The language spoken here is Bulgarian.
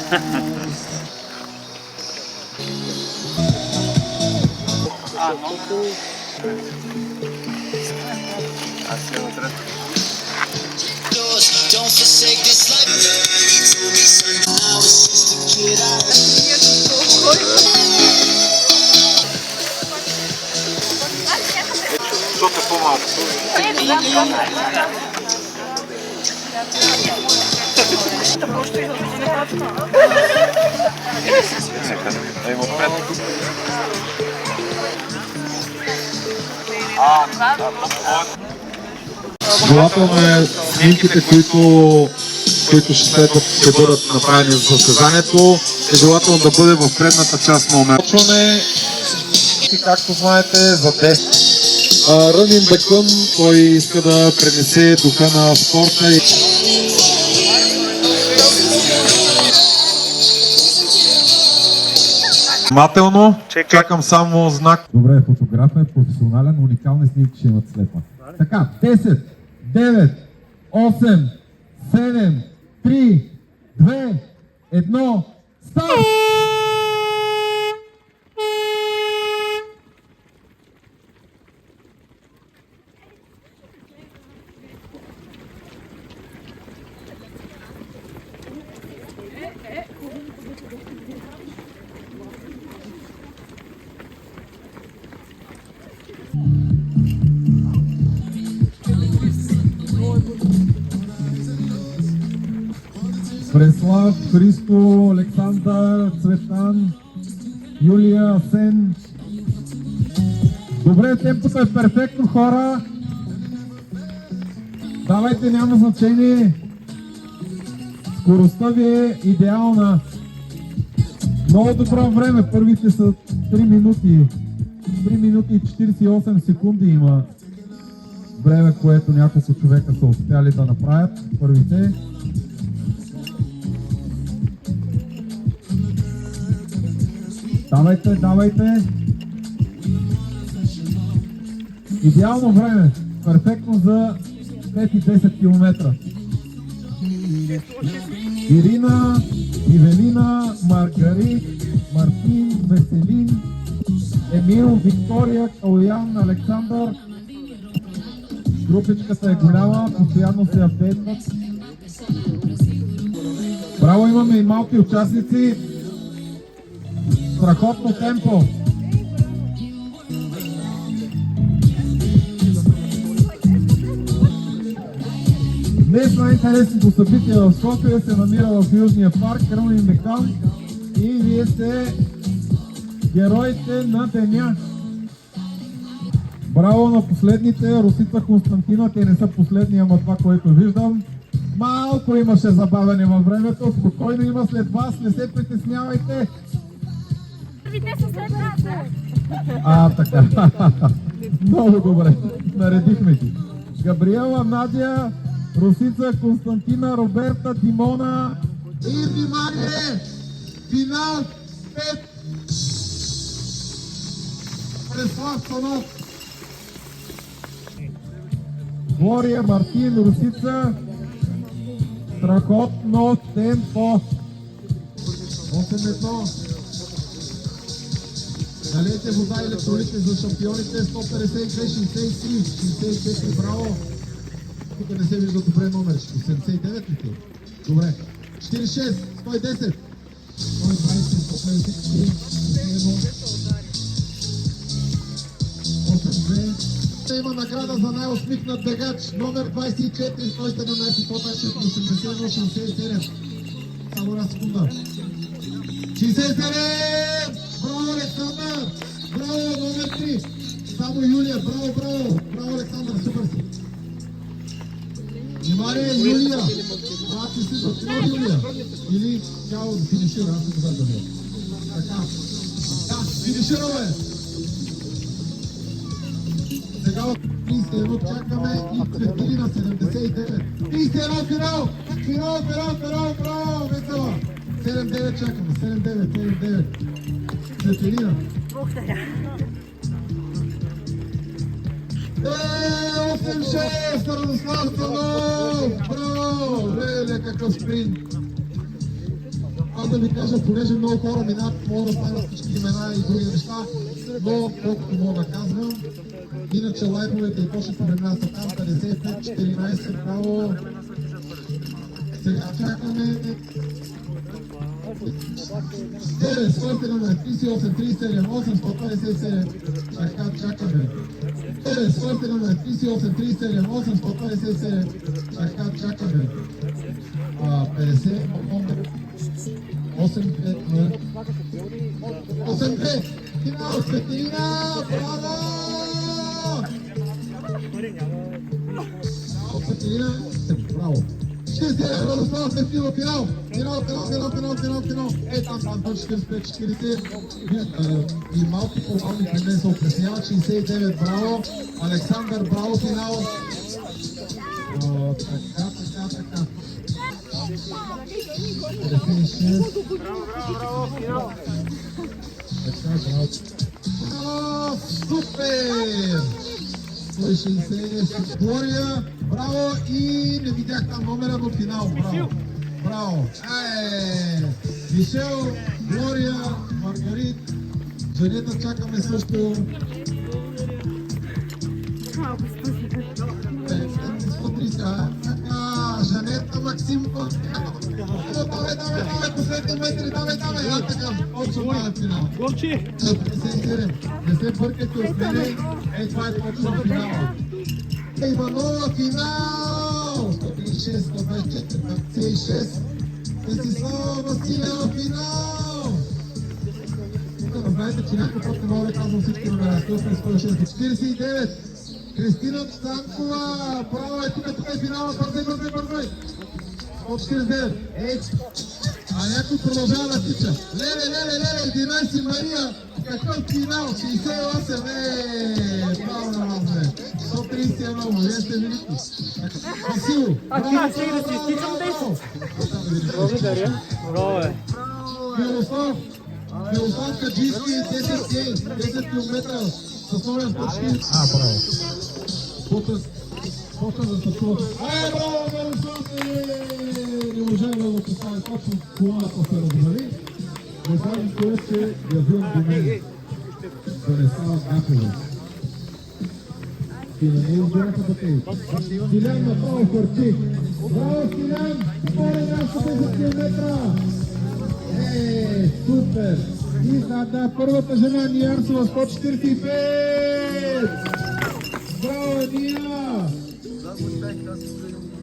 Don't forsake this life. I was just a kid. Защото е по-малко. Желателно е снимките, които ще следват, ще бъдат направени за състезанието, е желателно да бъде в предната част на умер. Почваме, както знаете, за 10. Рънин Бекън, той иска да пренесе духа на спорта. Внимателно, чакам само знак. Добре, фотограф е професионален, уникални снимки ще имат след това. Така, 10, 9, 8, 7, 3, 2, 1, старт! Преслав, Христо, Александър, Цветан, Юлия, Асен. Добре, темпото е перфектно, хора. Давайте, няма значение. Скоростта ви е идеална. Много добро време. Първите са 3 минути. 3 минути и 48 секунди има време, което няколко човека са успяли да направят. Първите. Давайте, давайте. Идеално време. Перфектно за 5 и 10 км. Ирина, Ивелина, Маргарит, Мартин, Веселин, Емил, Виктория, Калоян, Александър. Групичката е голяма, постоянно се апдейтват. Браво, имаме и малки участници. Страхотно темпо. Днес най-интересното събитие в София се намира в Южния парк, Рънин Бекън, и вие сте героите на деня. Браво на последните, Росица, Константина, те не са последни, ама това, което виждам. Малко имаше забавяне във времето, спокойно има след вас, не се притеснявайте. Те са след нас. Така. Много добре. Наредихме ги. Габриела, Надя, Росица, Константина, Роберта, Димона. И внимание! Финал 5! Преслав Станов. Глория, Мартин, Росица. Страхотно темпо. 8-1. Налейте вода и електролите за шампионите. 152, 63, 64, браво. Тук не се вижда добре номерчето. 79 ли ти? Добре. 46, 110, 120, 153, 82. Има награда за най-усмихнат бегач. Номер 24, 117, 181, 67. Само една секунда. 67! Браво, Александър! Браво, номер 3! Само Юлия, браво, браво! Браво, Александър, супер си! Внимание, Юлия! Ти си запинал, Юлия! Или тяло да финишира, аз не да бия. Така. Да, финишираме! Сега от 31 чакаме и Цветелина 79. 31 финал! Финал, браво, весела! 7-9 чакаме, 7-9. Цветелина. Благодаря. 8-6, Радослав Станов! Браво! Леле, какъв спринт! аз да ви кажа, понеже много хора минат, мога да станат всички имена и други неща, но колкото мога да казвам, иначе лайковете и точно по времена са там, 55-14, право. Сега чакаме 9, свъртена на 38-37, 857, чакаме. 9, свъртена на 38-37, 857, чакаме. 50, 8-5, 8-5, финал, Светлина, браво! Светлина, браво! Ще се Радослав Светлина, финал! Финал! Е, там, 45-40. И малко по-мални при мен се опресняват. 69, браво! Александър, браво, финал! Така. 56. Браво! Супер! 160. Глория, браво! И не видях там номера до финал. Браво! Мишел, Глория, Маргарит, Жанета чакаме също. Жанета, Максим, давай, последните метри, давай, така, точно това е финал. 57, не се бъркайте от мене, това е точно финал. Иванова, финал! 136, 124, 56, Десислава Василева, финал! Тук знаете, че някой път не мога да казвам всички номера, 106, 49, Кристина Станкова, право е, тук е финала, бързай! 149, някой продължава да тича. Леле, 11 Мария, какъв финал, 68, браво на вас, 131, вие сте велики. Васил, браво! Благодаря. Браво! Милослав Каджийски, 10 км с новен почти. Браво. Почва да се чува. Браво, Милослав! Не можем да го поставим точно колата се развали. Важното е, че я взем до мен. Да не стават гапове. И не избираха батеи. Стилян направо хвърчи. Браво, Стилян! Горе нашите 10 километра! Супер! И първата жена Ниярсова 145! Браво, Ния!